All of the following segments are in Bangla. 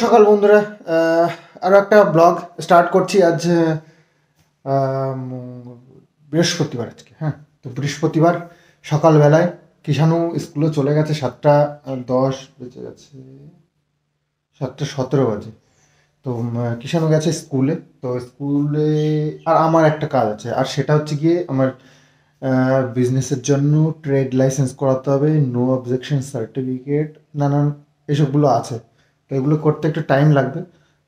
সকাল বন্ধুরা, আরও একটা ব্লগ স্টার্ট করছি। আজ বৃহস্পতিবার আজকে। হ্যাঁ, তো বৃহস্পতিবার সকালবেলায় কিষাণু স্কুলে চলে গেছে। 7:10 বেজে গেছে, 7:17 বাজে। তো কিষাণু গেছে স্কুলে। তো স্কুলে আর আমার একটা কাজ আছে, আর সেটা হচ্ছে গিয়ে আমার বিজনেসের জন্য ট্রেড লাইসেন্স করাতে হবে, নো অবজেকশন সার্টিফিকেট, নানান এসবগুলো আছে। তো এগুলো করতে একটু টাইম লাগবে।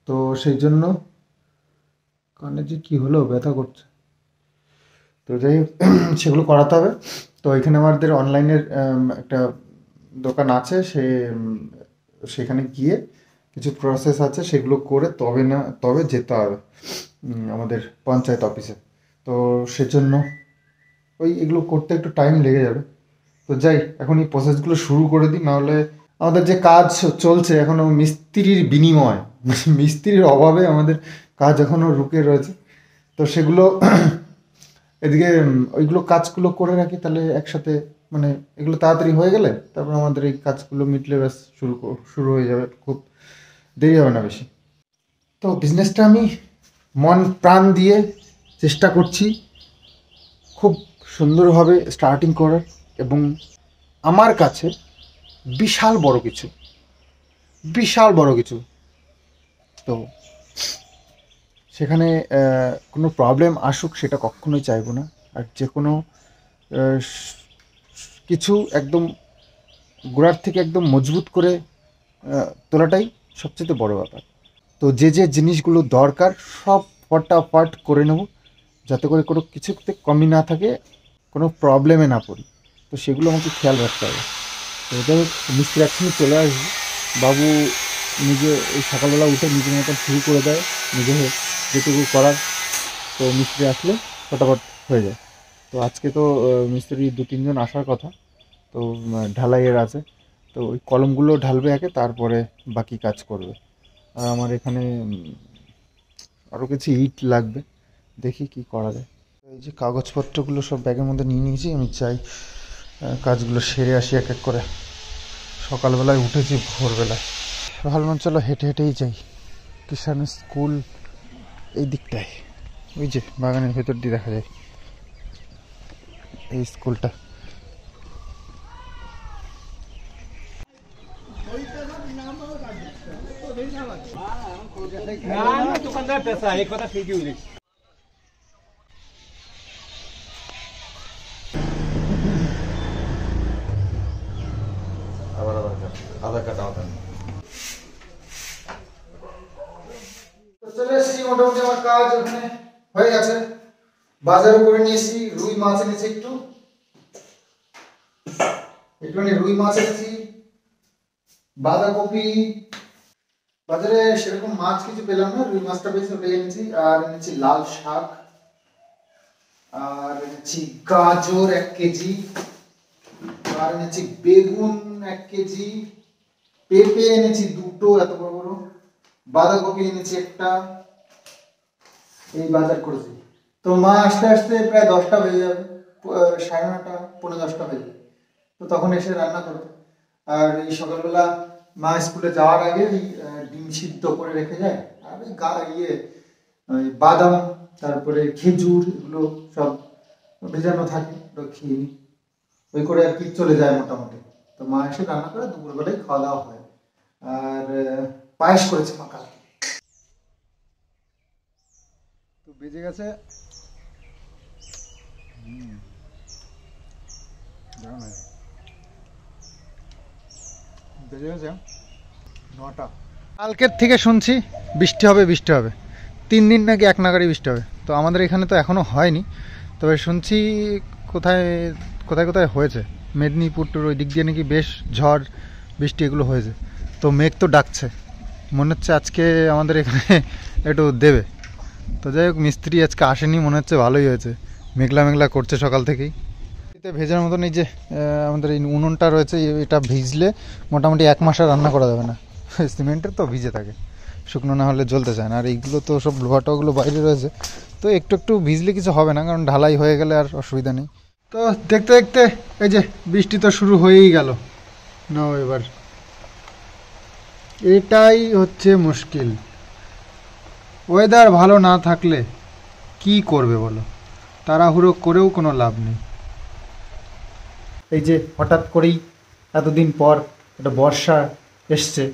তো সেই জন্য কানে যে কী হলো, ব্যথা করছে। তো যাই হোক, সেগুলো করাতে হবে। তো এখানে আমাদের অনলাইনের একটা দোকান আছে, সেখানে গিয়ে কিছু প্রসেস আছে, সেগুলো করে তবে যেতে হবে আমাদের পঞ্চায়েত অফিসে। তো সেজন্য এগুলো করতে একটু টাইম লেগে যাবে। তো যাই, এখন এই প্রসেসগুলো শুরু করে দিই, নাহলে আমাদের যে কাজ চলছে এখনও মিস্ত্রির বিনিময়, মিস্ত্রির অভাবে আমাদের কাজ এখনও রুকে রয়েছে। তো সেগুলো এদিকে ওইগুলো কাজগুলো করে রাখি, তাহলে একসাথে মানে এগুলো তাড়াতাড়ি হয়ে গেলে তারপর আমাদের এই কাজগুলো মিটলে ব্যাস শুরু হয়ে যাবে, খুব দেরি হবে না বেশি। তো বিজনেসটা আমি মন প্রাণ দিয়ে চেষ্টা করছি খুব সুন্দরভাবে স্টার্টিং করার, এবং আমার কাছে বিশাল বড় কিছু। তো সেখানে কোনো প্রবলেম আসুক সেটা কখনোই চাইবো না। আর যে কোনো কিছু একদম গোড়ার থেকে একদম মজবুত করে তোলাটাই সবচেয়ে বড় ব্যাপার। তো যে জিনিসগুলো দরকার সব ফটাফট করে নেব, যাতে করে কোনো কিছুতে কমি না থাকে, কোনো প্রবলেমে না পড়ি। তো সেগুলো আমাকে খেয়াল রাখতে হবে। তো যাই হোক, মিস্ত্রি একসঙ্গে চলে আসবে। বাবু নিজে এই সকালবেলা উঠে নিজের মতন শুরু করে দেয়, নিজে যেটুকু করার। তো মিস্ত্রি আসলে ফটাফট হয়ে যায়। তো আজকে তো মিস্ত্রি 2-3 জন আসার কথা। তো ঢালাইয়ের আছে, তো ওই কলমগুলো ঢালবে আগে, তারপরে বাকি কাজ করবে। আর আমার এখানে আরও কিছু ইট লাগবে, দেখি কি করা যায়। এই যে কাগজপত্রগুলো সব ব্যাগের মধ্যে নিয়ে নিয়েছি, আমি চাই কাজগুলো সেরে আসি এক এক করে। সকালবেলায় উঠেছি ভোরবেলায়, ভাবলাম চলো হেঁটে হেঁটেই যাই। কিষাণু স্কুল এই দিকটায়, ওই যে বাগানের ভেতর দিয়ে দেখা যায় এই স্কুলটা। दुकानदार पैसा एक पता ठीक ही আধার কার্ড চলে এসেছি, মোটামুটি আমার কাজ ওখানে হয়ে গেছে। বাজারও করে নিয়েছি, রুই মাছ এনেছি, একটুখানি রুই মাছ এনেছি, বাঁধাকপি। বাজারে সেরকম মাছ কিছু পেলাম না, রুই মাছটা পেয়েছি, ওটাই এনেছি। আর এনেছি লাল শাক, আর এনেছি গাজর 1 কেজি, আর এনেছি বেগুন 1 কেজি, পেঁপে এনেছি 2টো এত বড় বড়, বাঁধাকপি এনেছি 1টা। এই বাজার করেছি। তো মা আসতে আসতে প্রায় 10টা বেজে যাবে, 9:30 পৌনে 10টা বেজে যাবে। তো তখন এসে রান্না করবে। আর এই সকালবেলা মা স্কুলে যাওয়ার আগে ডিম সিদ্ধ করে রেখে যায়, আর ওই বাদাম, তারপরে খেজুর, এগুলো সব ভেজানো থাকে, ওটা খেয়ে নিই। ওই করে আর কি চলে যায় মোটামুটি। তো মা এসে রান্না করে দুপুরবেলায় খাওয়া দাওয়া হয়। আর পায়েস করেছে মা কালকে। তো বেজে গেছে বেজে গেছে 9টা। কালকের থেকে শুনছি বৃষ্টি হবে 3 দিন নাকি এক নাগাড়ি বৃষ্টি হবে। তো আমাদের এখানে তো এখনও হয়নি, তবে শুনছি কোথায় কোথায় হয়েছে। মেদিনীপুর ওই দিক দিয়ে নাকি বেশ ঝড় বৃষ্টি এগুলো হয়েছে। তো মেঘ তো ডাকছে, মনে হচ্ছে আজকে আমাদের এখানে একটু দেবে। তো যাই হোক, মিস্ত্রি আজকে আসেনি, মনে হচ্ছে ভালোই হয়েছে, মেঘলা করছে সকাল থেকেই। এতে ভেজার মতন এই যে আমাদের এই উনুনটা রয়েছে, এটা ভিজলে মোটামুটি 1 মাস আর রান্না করা যাবে না। সিমেন্টের তো ভিজে থাকে, শুকনো না হলে জ্বলতে চায় না। আর এইগুলো তো সব লোহাটাগুলো বাইরে রয়েছে, তো একটু ভিজলে কিছু হবে না, কারণ ঢালাই হয়ে গেলে আর অসুবিধা নেই। তো দেখতে দেখতে এই যে বৃষ্টি তো শুরু হয়েই গেল। নাও এবার এটাই হচ্ছে মুশকিল। ওয়েদার ভালো না থাকলে কি করবে বলো, তাড়াহুড়ো করেও কোনো লাভ নেই। এই যে হঠাৎ করেই এতদিন পর একটা বর্ষা এসছে,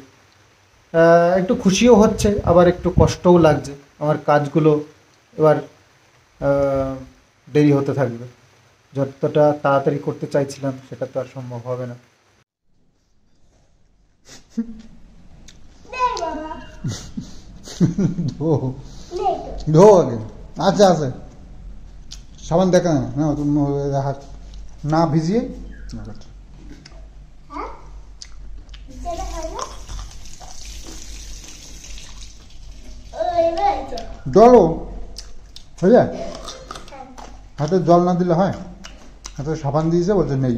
একটু খুশিও হচ্ছে, আবার একটু কষ্টও লাগছে। আমার কাজগুলো এবার দেরি হতে থাকবে। যতটা তাড়াতাড়ি করতে চাইছিলাম সেটা তো আর সম্ভব হবে না। ধো ধো আগে। আচ্ছা আছে, সাবান দেখা না তুমি হাত না ভিজিয়ে জলও হয়ে যায়। হাতে জল না দিলে হয়? হাতে সাবান দিয়েছে বলছে নেই,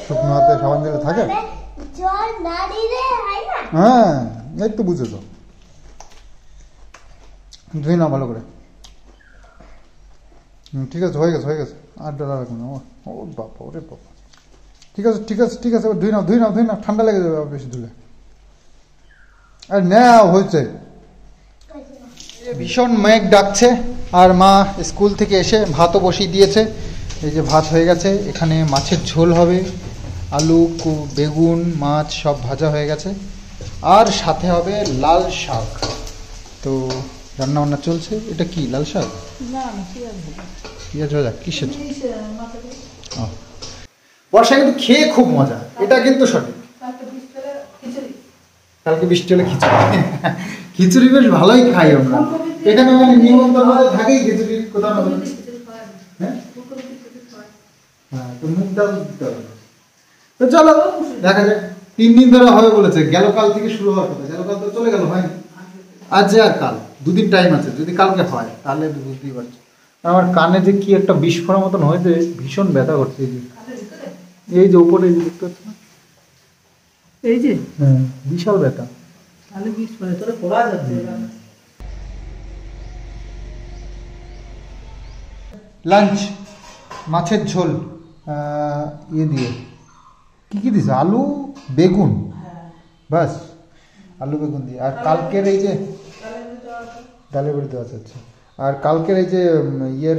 শুকনো হাতে সাবান দিলে থাকে? জল না দিলে হয় না। হ্যাঁ এই তো বুঝেছো। ধুই না ভালো করে। ঠিক আছে, হয়ে গেছে হয়ে গেছে, আর ডালা রাখুন। ও বাবা, ওরে বাবা। ঠিক আছে ঠিক আছে ঠিক আছে, ধুই নাও ধুই নাও ধুই নাও, ঠান্ডা লেগে যাবে বেশি ধুলে। আর নাও হয়েছে। ভীষণ মেঘ ডাকছে, আর মা স্কুল থেকে এসে ভাতও বসিয়ে দিয়েছে। এই যে ভাত হয়ে গেছে, এখানে মাছের ঝোল হবে, আলু বেগুন মাছ সব ভাজা হয়ে গেছে, আর সাথে হবে লাল শাক। তো রান্না বান্না চলছে। এটা কি লাল শাক? পেঁয়াজ ভাজা কিসের? বর্ষা কিন্তু খেয়ে খুব মজা, এটা কিন্তু সঠিক। কালকে বৃষ্টি হলে খিচুড়ি। খিচুড়ি বেশ ভালোই খাই আমরা এখানে, মানে নিমন্ত্রণ থাকেই খিচুড়ি কোথাও না কোথাও। হ্যাঁ হ্যাঁ, তো মুগ ডাল দিতে হবে। তো চলো দেখা যাক, 3 দিন ধরে হবে বলেছে, গেল কাল থেকে শুরু হওয়ার কথা, গেল কাল তো চলে গেল, হয়নি। আজ আর কাল 2 দিন টাইম আছে, যদি কালকে হয় তাহলে বুঝতেই পারছো। আমার কানে যে কি একটা বিস্ফোরণ মতন হয়েছে, ভীষণ ব্যথা করছে। এই যে উপরে দেখতে পাচ্ছ না, এই যে হ্যাঁ বিশাল ব্যথা। তাহলে বিস্ফোরণ তোরা পড়া যাচ্ছে। লাঞ্চ মাছের ঝোল ইয়ে দিয়ে, কি কি দিছে, আলু বেগুন, বাস আলু বেগুন দিয়ে। আর কালকের এই যে ডালের বড়ি দেওয়া আছে। আর কালকের এই যে ইয়ের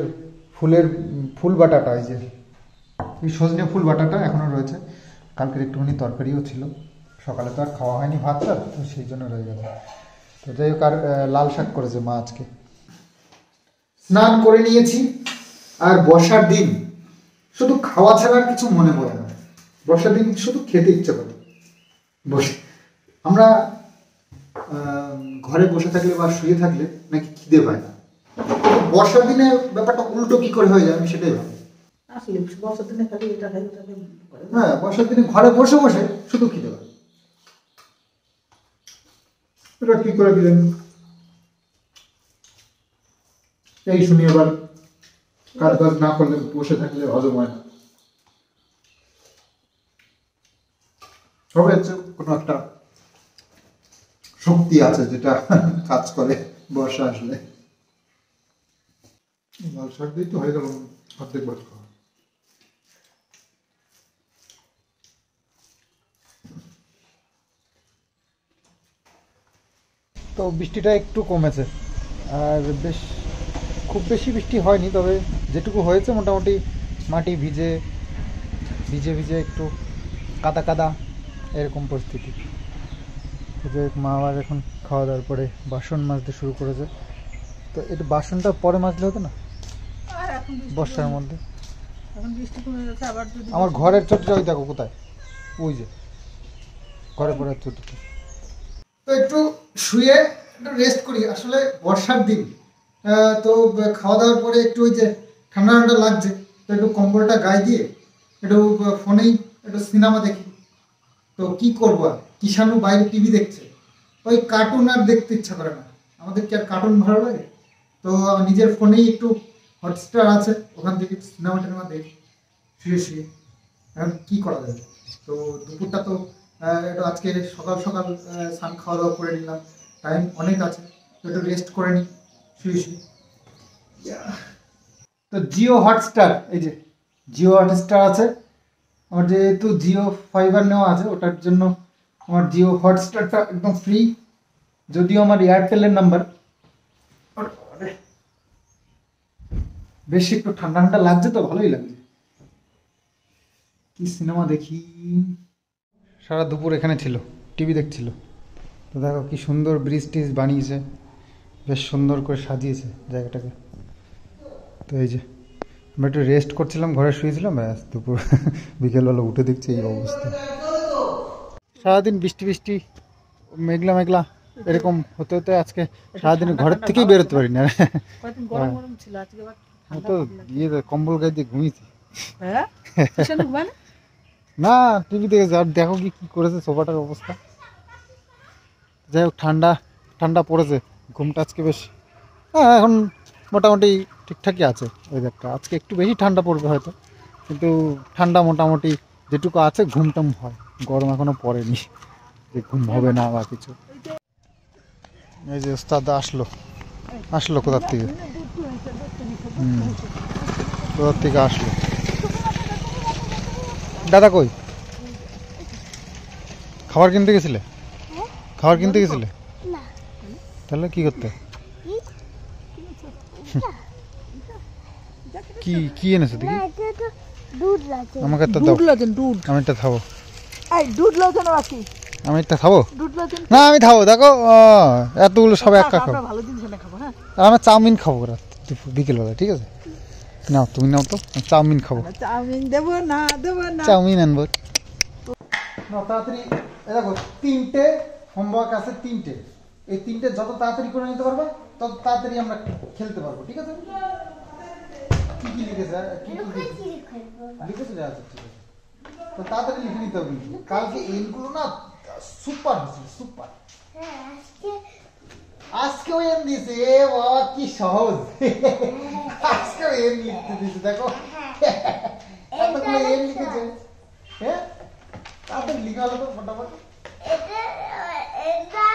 ফুল বাটাটা, এই যে এই সজনে ফুল বাটাটা এখনো রয়েছে। কালকের একটুখানি তরকারিও ছিল, সকালে তো আর খাওয়া হয়নি ভাতটা, তো সেই জন্য রয়ে গেছে। তো যাই হোক, আর লাল শাক করেছে মা আজকে। স্নান করে নিয়েছি, আর বর্ষার দিন শুধু খাওয়া ছাড়া আর কিছু মনে পড়ে না। বর্ষার দিন শুধু খেতে ইচ্ছে করে বসে। আমরা ঘরে বসে থাকলে বা শুয়ে থাকলে নাকি খিদে পায় না, বর্ষার দিনে ব্যাপারটা উল্টো কি করে হয়ে যায় আমি সেটাই ভাবি। আসলে বর্ষার দিনে খালি এটা খাই ওটা খাই। হ্যাঁ, বর্ষার দিনে ঘরে বসে বসে শুধু খিদে পায়। এটা কি করে দিলেন এই শুনি। আবার কাজ বাজ না করলে বসে থাকলে হজম হয় না। তবে কোনো একটা শক্তি আছে যেটা কাজ করে বর্ষা আসলে। লাল শাক দিয়ে তো হয়ে গেল অর্ধেক ভাত খাওয়া। তো বৃষ্টিটা একটু কমেছে, আর খুব বেশি বৃষ্টি হয়নি, তবে যেটুকু হয়েছে মোটামুটি মাটি ভিজে ভিজে ভিজে একটু কাদা কাদা এরকম পরিস্থিতি। যে মা আবার এখন খাওয়া দাওয়ার পরে বাসন মাজতে শুরু করেছে। তো এটা বাসনটা পরে মাজলে হতো না বর্ষার মধ্যে? আমার ঘরের ছোটটা ওই দেখো কোথায়, ওই যে ঘরে পরে ছোটটা। তো একটু শুয়ে একটু রেস্ট করি। আসলে বর্ষার দিন, তো খাওয়া দাওয়ার পরে একটু ওই যে ঠান্ডা ঠান্ডা লাগছে, তো একটু কম্বলটা গায়ে দিয়ে একটু ফোনেই একটু সিনেমা দেখি। তো কি করবো, আর কিষাণু বাইরে টিভি দেখছে, ওই কার্টুন আর দেখতে ইচ্ছা করে না। আমাদের কি আর কার্টুন ভালো লাগে? তো নিজের ফোনেই একটু হটস্টার আছে, ওখান থেকে সিনেমা টিনেমা দেখি শুয়ে শুয়ে। এখন কী করা যাবে? তো দুপুরটা তো একটু আজকে সকাল সকাল স্নান খাওয়া দাওয়া করে নিলাম, টাইম অনেক আছে, তো একটু রেস্ট করে নিই শুয়ে শুয়ে। তো জিও হটস্টার, এই যে জিও হটস্টার আছে আমার, যেহেতু জিও ফাইবার নেওয়া আছে ওটার জন্য আমার জিও হটস্টারটা একদম ফ্রি, যদিও আমার এয়ারটেলের নাম্বার। বেশ একটু ঠান্ডা ঠান্ডা লাগছে তো, ভালোই লাগছে। কি সিনেমা দেখি, সারা দুপুর এখানে ছিল, টিভি দেখছিল। তো দেখো কি সুন্দর ব্রিজ টিজ বানিয়েছে, বেশ সুন্দর করে সাজিয়েছে জায়গাটাকে। তো এই যে আমরা একটু রেস্ট করছিলাম, ঘরে শুয়েছিলাম, ব্যাস দুপুর বিকেলবেলা উঠে দেখছি এই অবস্থা। সারাদিন বৃষ্টি বৃষ্টি, মেঘলা মেঘলা এরকম হতে হতে আজকে সারাদিন ঘরের থেকেই বেরোতে পারি না। কয়েকদিন গরম গরম ছিল, আজকে আবার ও তো ইয়ে কম্বল গায়ে দিয়ে ঘুমিয়েছি। হ্যাঁ কিষান ঘুমায় না? না টিভি দেখেছি, আর দেখো কি কি করেছে সোফাটার অবস্থা। যাই হোক, ঠান্ডা ঠান্ডা পড়েছে, ঘুমটা আজকে বেশ, হ্যাঁ এখন মোটামুটি ঠিকঠাকই আছে ওয়েদারটা। আজকে একটু বেশি ঠান্ডা পড়বে হয়তো, কিন্তু ঠান্ডা মোটামুটি যেটুকু আছে ঘুমটাম হয়। গরম এখনো পড়েনি যে ঘুম হবে না বা কিছু। এই যে ওস্তাদ আসলো, আসলো কোথার থেকে, কোথার থেকে আসলো। দাদা কই, খাবার কিনতে গেছিলে? খাবার কিনতে গেছিলে? না তাহলে কি করতে, কি কি এনেছো না, দেখি? এটা তো দুধ লাগে। আমাকে একটা দাও, দুধ লজেন দুধ, আমি একটা খাবো। এই দুধ লজেন বাকি, আমি একটা খাবো। দুধ লজেন না আমি খাবো, দেখো এতগুলো সব একা খাবো। আমরা ভালো জিনিস এনে খাবো। হ্যাঁ আর আমি চাউমিন খাবো রাত বিকেলবেলা, ঠিক আছে? নাও তুমি নাও তো, আমি চাউমিন খাবো। চাউমিন দেবো না, দেবো না। চাউমিন আনবো তাড়াতাড়ি। দেখো তিনটে হোমওয়ার্ক আছে, তিনটে। এই তিনটে যত তাড়াতাড়ি করে নিতে পারবে তত তাড়াতাড়ি আমরা খেলতে পারবো, ঠিক আছে? কি কি লিখেছে, কি কি লিখেছে? লিখেছে যে আচ্ছা ঠিক আছে, তো তাড়াতাড়ি লিখে নিতে হবে। কালকে এনগুলো না সুপার হয়েছিল, সুপার। হ্যাঁ, আজকে আজকেও এন দিয়েছে, এ বাবা কি সহজ। আজকেও এন লিখতে দিয়েছে, দেখো এতগুলো এন লিখেছে। হ্যাঁ তাড়াতাড়ি লিখা হলো তো ফটাফট। এটা এটা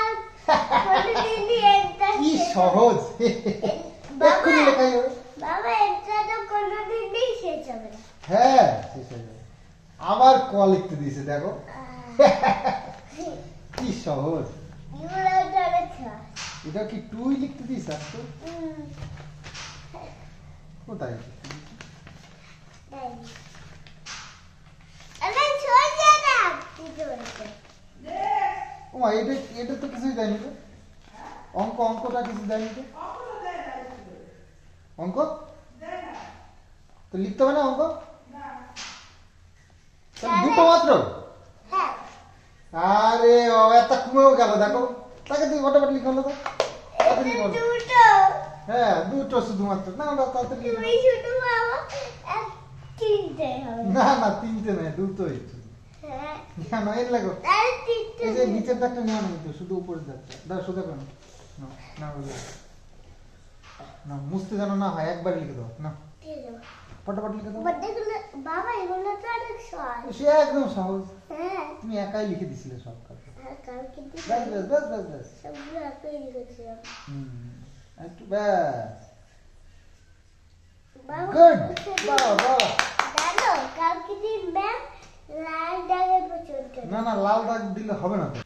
প্রতিদিনই এটা কি সহজ, এক্ষুনি লেখাই হবে। বাবা, এটা তো কোনোদিনই শেষ হবে না। হ্যাঁ শেষ হয়ে যাবে। আবার ক লিখতে দিয়েছে, দেখো কি সহজ। এগুলো তো অনেক সহজ। এটা কি টুই লিখতে দিয়েছে আজকে? কোথায়? তাই। আরে সোজা না, কিছু বলতে। ও মা, এটা এটা তো কিছুই দেয়নি তো। অঙ্কটা কিছু দেয়নি তো। অঙ্ক তো লিখতে হবে না অঙ্ক? তাহলে দুটো মাত্র? হ্যাঁ, আরে একটা কমেও গেল, দেখো তাকে তুই ফটাফট লিখে হলো তো। তাড়াতাড়ি এটা লিখো। দুটো। হ্যাঁ দুটো শুধুমাত্র, না ওটা তাড়াতাড়ি লিখো। তুমি শুধু বাবা তিনটে হবে। না না তিনটে নয়, দুটোই। হ্যাঁ, কেন এর লাগো? আর তিনটে। এই যে নিচের দাগটা নেওয়া নেই তো, শুধু উপরের দাগটা দাও, সোজা করো। না না ওই না, মুছতে জানো না হয়, একবার লিখে দাও না, দিয়ে দাও। ফটাফট লিখে দাও। বাচ্চাগুলো, বাবা এগুলো তো অনেক সহজ। সে একদম সহজ, হ্যাঁ, তুমি একাই লিখে দিছিলে সব কাজ। আর কালকে তো ব্যাস ব্যাস ব্যাস ব্যাস ব্যাস। সবগুলো একাই লিখেছিলাম। একটু ব্যাস। বাবা, গুড, সেদিন বাহ বাহ। জানো, কালকে দিন ম্যাম লাল দাগের পছন্দ। না না লাল দাগ দিলে হবে না তো।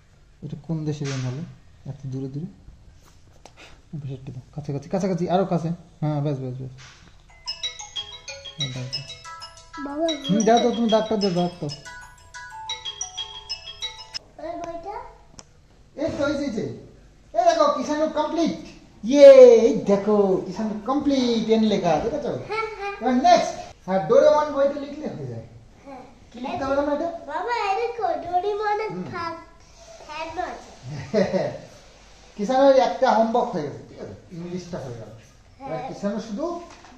এটা কোন দেশের গান হলো এত দূরে দূরে? বেশ একটু দাও, কাছাকাছি কাছাকাছি, আরো কাছে। হ্যাঁ ব্যাস ব্যাস ব্যাস। দাও, দাও। বাবা, যাও তো, তুমি দাগটা দাও, দাগ তো। ওই বইটা এই তো এই যে এই দেখো কিষান কমপ্লিট। ইয়ে এই দেখো কিষান কমপ্লিট এন লেখা, দেখেছো? হ্যাঁ হ্যাঁ এবার নেক্সট, হ্যাঁ ডোরেমন বইটা লিখলে হয়ে যায়। হ্যাঁ। কি লিখতে হবে না এটা? বাবা, এদিকে ডোরিমনের ফ্যান আছে। কিষানের একটা হোমওয়ার্ক হয়ে গেছে, ঠিক আছে? ইংলিশটা হয়ে গেল। এবার কিষানের শুধু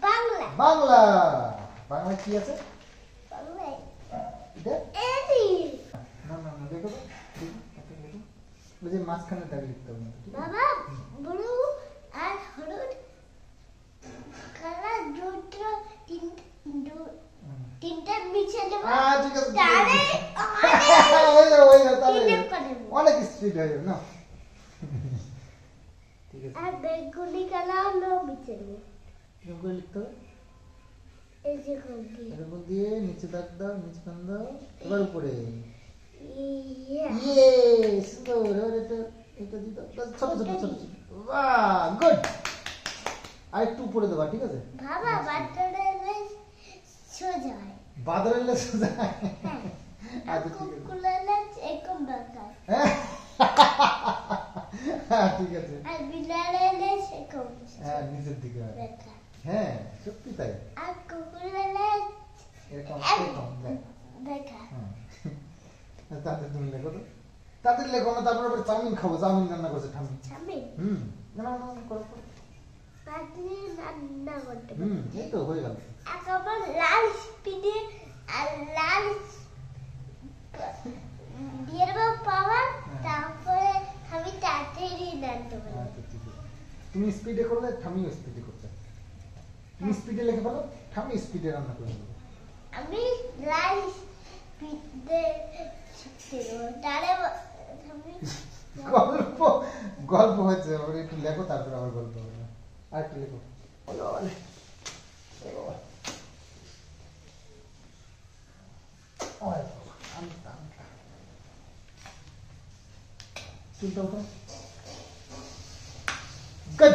বাংলা বাংলা। বাংলা কি আছে বাংলায় এটা? এদি। না না না, দেখো তো, দেখো, একটা দেখো। ওই যে মাঝখানে দাগ লিখতে হবে না, ঠিক আছে? বাবা, ব্লু আর হলুদ কালার দুটো তিনটা মিশে দেবো। ঠিক আছে, ঠিক তাহলে আছে। হয়ে যাবে, হয়ে যাবে, তাহলে তিনটে করে দেবো। অনেক স্পিড হয়ে যাবে না। ঠিক আছে, আর বেগুনি কালার মিশে দেবো। এরকম করে লিখতে হবে। এই যে কবি এর উপর দিয়ে নিচে দাগ দাও, নিচে টান দাও, এবার উপরে। Yeah. ইয়ে সুন্দর এটা দিতে ছোট ছোট ছোট ছোট বাহ গুড আর একটু উপরে দেবা ঠিক আছে বাবা বাচ্চারা সোজা হয় বাদরের লেস যায় হ্যাঁ আচ্ছা ঠিক আছে কুকুরগুলো এরকম দেখায় হ্যাঁ ঠিক আছে আর বিড়ালের এরকম হ্যাঁ নিচের দিকে হয়। দেখায় হ্যাঁ সত্যি তাই আর কুকুরের এরকম এরকম দেখ দেখায় হ্যাঁ তাদের তুমি লেখো তো তাদের লেখো না তারপর আবার চাউমিন খাবো চাউমিন রান্না করছে ঠাম্মি স্বামী না না না করো করো। পাতলি রান্না করতে এই তো হয়ে গেল একবার লাল স্পিডে আর লাল দিয়ে দেবো পাওয়ার তারপরে আমি তাড়াতাড়ি রান্না করবো আচ্ছা ঠিক আছে তুমি স্পিডে করলে ঠাম্মিও স্পিডে করছে তুমি স্পিডে লেখে ফেলো ঠাম্মি স্পিডে রান্না করে দেবো আমি লাল স্পিডে শিখতে দেবো তাহলে আমি গল্প গল্প হয়েছে ওর একটু লেখো তারপর আবার গল্প হবে আর একটু লেখো বলো বলে চুলটা উঠো গুড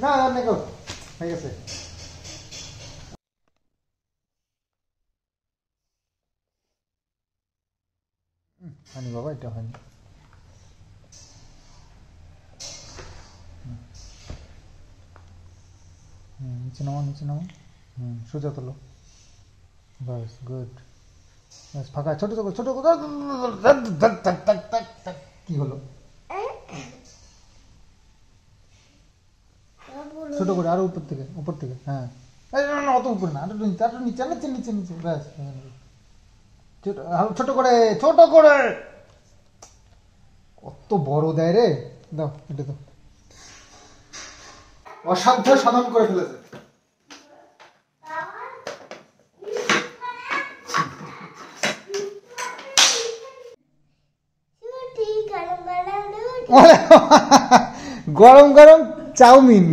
না না গো হয়ে গেছে হয়নি বাবা এটা হয়নি নিচে নামো সোজা তোলো বাস গুড বাস ফাঁকা ছোট ছোট ছোট কি হলো ছোট করে আরো উপর থেকে হ্যাঁ না অত উপরে না আরো নিচে নিচে নিচে নিচে ব্যাস ছোট করে কত বড় দেয় রে দাও এটা তো অসাধ্য সাধন করে ফেলেছে গরম গরম চাউমিন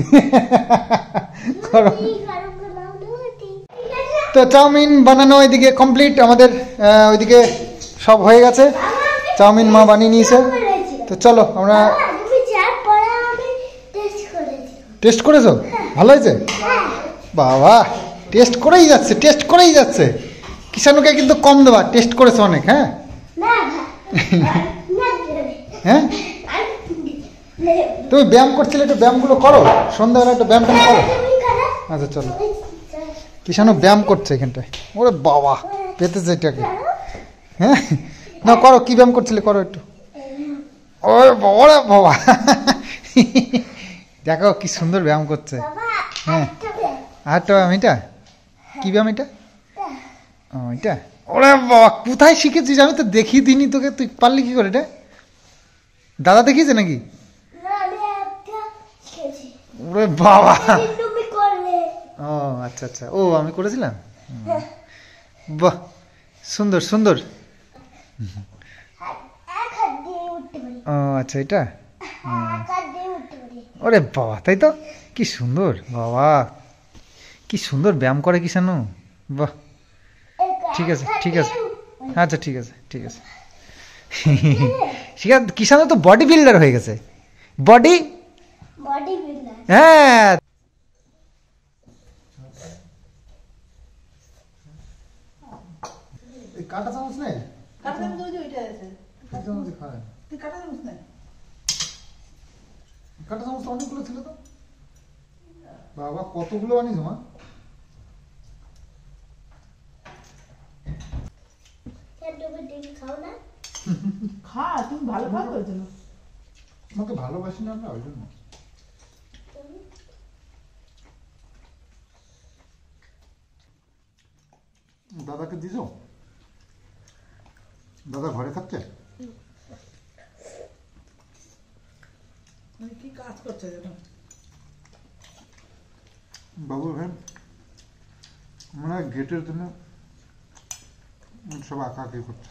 তো চাউমিন বানানো ওইদিকে কমপ্লিট আমাদের ওইদিকে সব হয়ে গেছে চাউমিন মা বানিয়ে নিয়েছে তো চলো আমরা টেস্ট করেছো ভালো হয়েছে বাবা টেস্ট করেই যাচ্ছে কিষানুকে কিন্তু কম দেবা টেস্ট করেছে অনেক হ্যাঁ হ্যাঁ তুমি ব্যায়াম করছিলে একটু ব্যায়ামগুলো করো সন্ধ্যাবেলা একটু ব্যায়াম করো আচ্ছা চলো কিষানু ব্যায়াম করছে এখানটায় ওরে বাবা পেতেছে এটাকে হ্যাঁ না করো কি ব্যায়াম করছিলে করো একটু ওরে বাবা দেখো কি সুন্দর ব্যায়াম করছে হ্যাঁ আরেকটা ব্যায়াম এটা কি ব্যায়াম এটা ও এটা ওরে বাবা কোথায় শিখেছিস আমি তো দেখিয়ে দিইনি তোকে তুই পারলি কি করে এটা দাদা দেখিয়েছে নাকি ওরে বাবা ও আচ্ছা আচ্ছা ও আমি করেছিলাম বাহ সুন্দর সুন্দর ও আচ্ছা এটা ওরে বাবা তাই তো কি সুন্দর বাবা কি সুন্দর ব্যায়াম করে কিষানু বাহ ঠিক আছে আচ্ছা ঠিক আছে কিষানু তো বডি বিল্ডার হয়ে গেছে বডি হ্যাঁ কাটা চামচ নেই কাটা চামচ ওইটা আছে তুই কাটা চামচ নাই কাটা চামচ তো অনেকগুলো ছিল তো বাবা কতগুলো আনিস মা খা তুমি ভালো খাও ওই জন্য তোমাকে ভালোবাসি না আমরা ওই জন্য দাদাকে দিছো দাদা ঘরে থাকছে কি কাজ করছে এখন বাবু ভাই মানে গেটের জন্য সব আঁকাআঁকি করছে